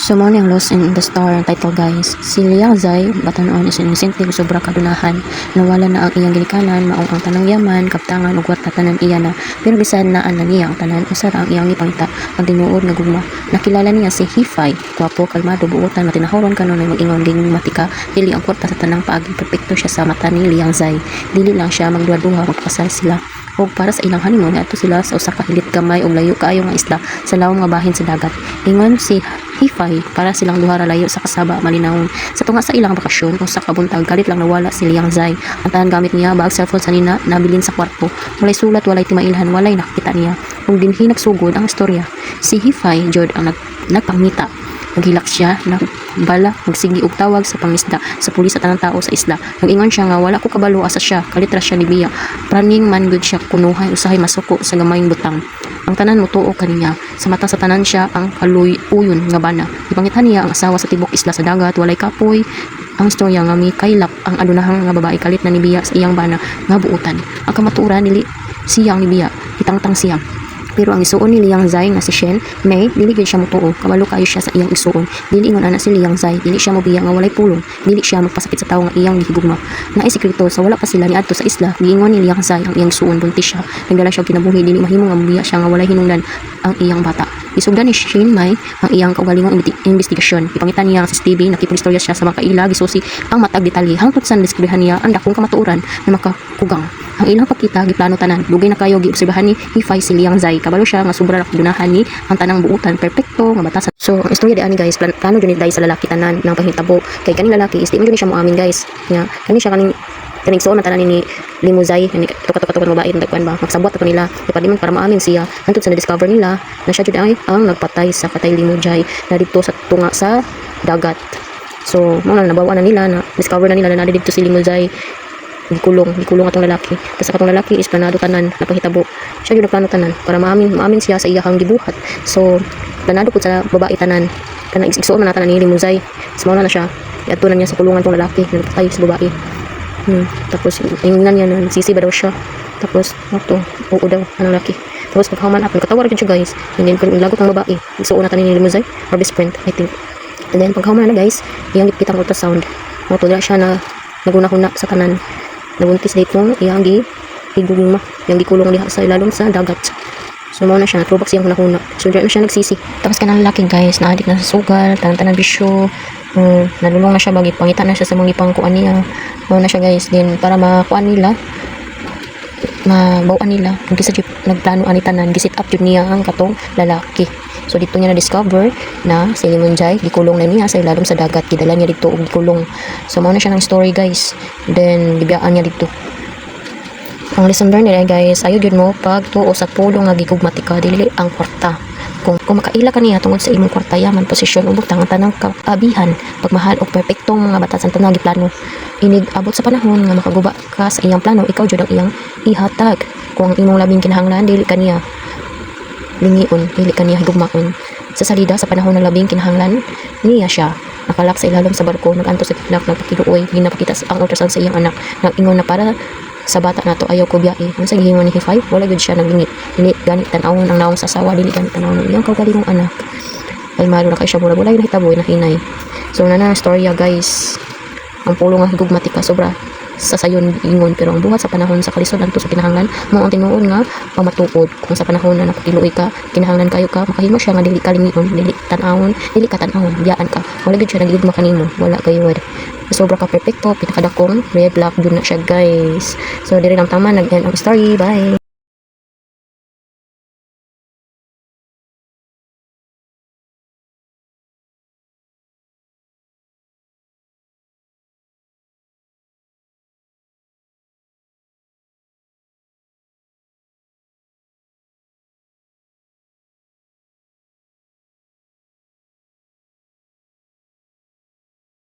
So, mo yung Lost in the Star ang title, guys. Si Liang Zai, batanon is inosente, sobra kadunahan. Nawala na ang iyang ginikanan, maong ang tanang yaman, kaptangan, ug warta tanan iya na. Pero bisan na ang niya ang tanan, usara ang iyang ipangita, ang tinuod nga gugma. Nakilala niya si Hifai, kwapo, kalmado, buutan, matinahoron kanon ay mag-ingon ginging matika, dili ang kwarta sa tanang paagi, perfecto siya sa mata ni Liang Zai. Dili lang siya magduha-duha, magpakasal sila. O para sa ilang honeymoon, ato sila sa usa ka hilit gamay o layo kaayo nga isla sa lawom nga bahin sa dagat. Ingon si Hifai para silang duha ra layo sa kasaba malinawon. Sa tunga sa ilang bakasyon o sa kabuntag galit lang nawala si Liang Zai. Ang tanan gamit niya bag cellphone sa nina nabilin sa kwarto. Walay sulat, walay timailhan, walay nakita niya. Kung dinhi nagsugod ang istorya, si Hifai jud ang nagpangita. Naghilak siya ng bala, magsigi og tawag sa pangisda sa pulis sa tanang tao sa isla. Nag-ingon siya nga wala ko kabalo asa siya, kalitra siya ni Bia. Praning man gud siya kunuhay usahay masuko sa gamayng butang. Ang tanan motuo kaniya. Sa mata sa tanan siya ang kaluy-uyon nga bana. Ipangithan niya ang asawa sa tibok isla sa dagat, walay kapoy. Ang istorya nga may kaylap ang adunahang nga babae kalit na ni Bia sa iyang bana nga buutan. Ang kamaturan dili siyang ni Bia, itangtang siyang. Pero ang isuon ni Liang Zai nga si Shen, May, dili gyud siya motuo. Kabalo kayo siya sa iyang isuon. Dili ingon ana si Liang Zai, dili siya mobiya nga walay pulong. Dili siya magpasakit sa tawo nga iyang gihigugma. Naay sekreto sa wala pa sila niadto sa isla. Giingon ni Liang Zai ang iyang suon buntis siya. Nagdala siya og kinabuhi dili mahimo nga mobiya siya nga walay hinungdan ang iyang bata. Isugdan ni Shen Mai ang iyang kaugalingong investigasyon. Ipangitan niya ang CCTV, nakipulistorya siya sa mga kaila, gisusi ang matag detalye. Hangtod sa diskribahan niya ang dakong kamatuoran na makakugang. Ang ilang pagkita giplano tanan. Dugay na kayo giobserbahan ni Hifai si Liang Zai. Kabalo siya nga sobra ra kadunahan ni ang tanang buutan, perpekto nga batasan. So, ang istorya diani guys, plano jud ni dai sa lalaki tanan nang panghitabo. Kay kaning lalaki is di man jud siya moamin guys. Nga kani siya kaning suon na tanan ni Limu Zai, kani tukat-tukat babae tagkuan ba. Magsabot ato nila. Di man para maamin siya. Hangtod sa na-discover nila na siya jud ay ang nagpatay sa patay Limu Zai na dito sa tunga sa dagat. So, mo na nabawa na nila na discover na nila na dito si Limu Zai. Gikulong atong lalaki. Tapos atong lalaki is planado tanan na panghitabo. Siya yung nagplano tanan para maamin siya sa iyahang gibuhat. So planado po sa babae tanan kanang igsuon na tanan ni Limu Zai. So na siya. Iadto na niya sa kulungan tong lalaki na nagpatay sa babae. Tapos ingnan niya na sisi ba daw siya. Tapos ato oo daw ang lalaki. Tapos pagkahuman ako katawar gyud siya guys. And then kung lagot ang babae, igsuon na tanan ni Limu Zai or best friend I think. And then pagkahuman na guys, iyang gipitang ultrasound. Moto na siya na naguna-huna sa tanan. Nabuntis dito iyang gigugma yang gikulong diha sa ilalom sa dagat. So mao na siya natubak siyang hunahuna. So diyan na siya nagsisi. Tapos kanang lalaki guys na adik na sa sugal, tanan bisyo. Nalulong na siya bagi pangitan na siya sa mga ipangkuan niya. Mao na siya guys din para makuan nila. Mabawaan nila kung kisa nagplano ani tanan gisit up jud niya ang katong lalaki. So dito niya na discover na si Limu Zai gikulong na niya sa ilalom sa dagat, gidala niya dito og gikulong. So mao na siya ng story guys. Then gibiyaan niya dito. Ang lesson learned nila guys, ayo gyud mo pag tuo sa pulong nga gigugmatika dili ang kwarta. Kung makaila ka niya tungod sa imong kwarta, yaman, posisyon ug butang ang tanang kaabihan, pagmahal og perpektong mga batasan tanang giplano. Inig abot sa panahon nga makaguba ka sa iyang plano, ikaw jud ang iyang ihatag. Kung ang imong labing kinahanglan dili kaniya lingion, dili kaniya higugmaon. Sa salida sa panahon ng labing kinahanglan niya siya nakalak sa ilalom sa barko, naganto sa tiklak, nagpakiluoy, ginapakita ang ultrasound sa iyang anak, nag-ingon na para sa bata nato ayaw ko biyae. Ang sa gihingon ni Hifai, wala gud siya naglingit. Dili ganit tan-awon ang naong sa asawa, dili ganit tan-awon ang iyang kaugalingong anak. Ay malo na kay siya mura bulay na hitaboy na hinay. So na storya guys. Ang pulong nga higugmatika sobra sa sayon ingon, pero ang buhat sa panahon sa kalisod anto sa kinahanglan mo ang tinuod nga pamatuod. Kung sa panahon na napakiluoy ka, kinahanglan kayo ka, makahimo siya nga dili kalingion, dili tan-awon, dili ka tan-awon, biyaan ka. Wala gud siya nagigugma kanimo, wala kayo wad. Sobra ka perfecto, pinakadakong red black dun na siya guys. So diri lang tama nag-end ang story. Bye.